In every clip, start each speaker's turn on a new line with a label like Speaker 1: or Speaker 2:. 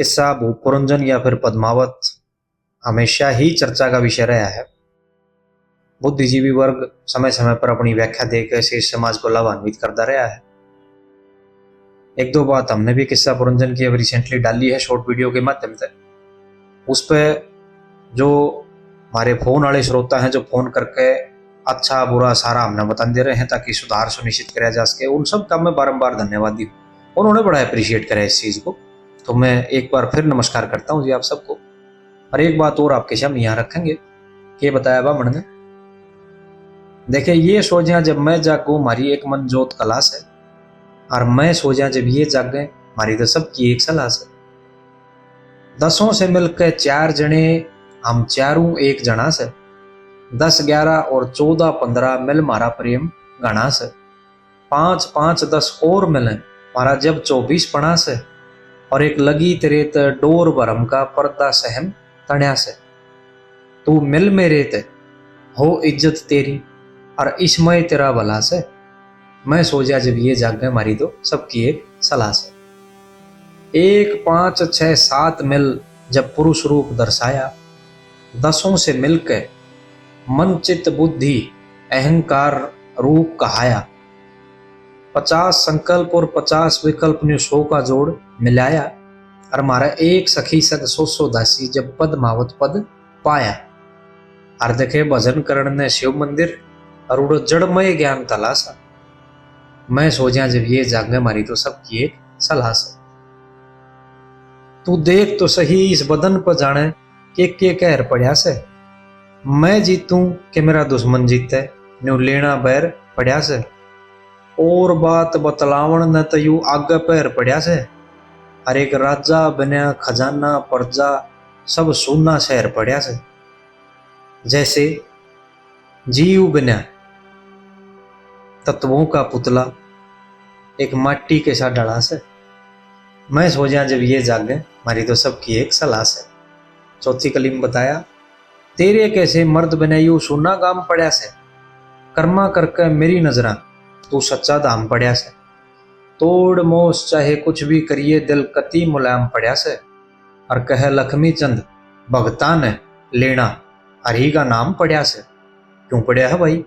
Speaker 1: किस्सा भूपुरंजन या फिर पद्मावत हमेशा ही चर्चा का विषय रहा है। बुद्धिजीवी वर्ग समय समय पर अपनी व्याख्या देकर इसे समाज को लाभान्वित करता रहा है। एक दो बात हमने भी किस्सा पुरंजन की अब रिसेंटली डाली है शॉर्ट वीडियो के माध्यम से। उस पर जो हमारे फोन वाले श्रोता हैं जो फोन करके अच्छा बुरा सारा हमने बता दे रहे हैं ताकि सुधार सुनिश्चित कराया जा सके, उन सब का मैं बारंबार धन्यवादी हूँ। उन्होंने बड़ा अप्रिशिएट करा इस चीज को, तो मैं एक बार फिर नमस्कार करता हूँ जी आप सबको। और एक बात और आपके सामने यहाँ रखेंगे कि बताया बामण ने, देखिए ये सोचा जब मैं जागू हमारी एक मन जोत कलास है, और मैं सोचा जब ये जागे हमारी तो सबकी एक सलास है। 10 से मिलकर 4 जने हम चारों एक जना से, 10 11 और 14 15 मिल मारा प्रेम घना से, 5 5 10 और मिले मारा जब 24 पणा से, और एक लगी तेरे ते डोर भरम का पर्दा सहम तण्या से। तू मिल मेरे ते हो इज्जत तेरी और इसमय तेरा भला से, मैं सोचा जब ये जागे हमारी तो सबकी एक सलाह से। 1 5 6 7 मिल जब पुरुष रूप दर्शाया, 10 से मिलकर मन चित्त बुद्धि अहंकार रूप कहाया। 50 संकल्प और 50 विकल्प ने 100 का जोड़ मिलाया, और हमारा एक सखी सद 100 दासी जब पद्मावत पद पाया। और देखे भजन करण ने शिव मंदिर और उड़ो जड़मय ज्ञान तलासा, मैं सोचा जब ये जागे हमारी तो सबकी एक सलाह से। तू देख तो सही इस बदन पर जाने के कहर पड़ा से, मैं जीतूं कि मेरा दुश्मन जीते न्यू लेना बैर पड़ा से। और बात बतलावण न तयू आगे पैर पड़ा से, हर एक राजा बन्या खजाना प्रजा सब सोना शहर पड़ा से। जैसे जीव बन्या तत्वों का पुतला एक माटी के साथ डला से, मैं सोचा जब ये जागे हमारी तो सबकी एक सलाह से। चौथी कलीम बताया, तेरे कैसे मर्द बनायू सुना गाम पड़ा से, कर्मा करके मेरी नजरा तू सच्चा धाम पड़ा से। तोड़ मोस चाहे कुछ भी करिए दिल कति मुलायम पड़ा से, और कह लक्ष्मी चंद भगता ने लेना हरि का नाम पड़ा से। क्यों पड़ा है भाई?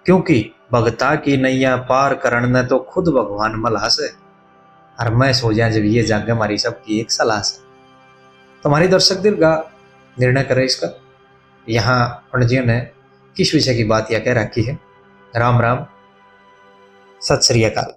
Speaker 1: क्योंकि भगता की नैया पार करण ने तो खुद भगवान मला से। और मैं सोचा जब ये जागे हमारी सबकी एक सलाह से। तुम्हारी दर्शक दिल का निर्णय करे इसका, यहाँ पंडित जी ने किस विषय की बात यह कह रखी है। राम राम, सत श्री अकाल।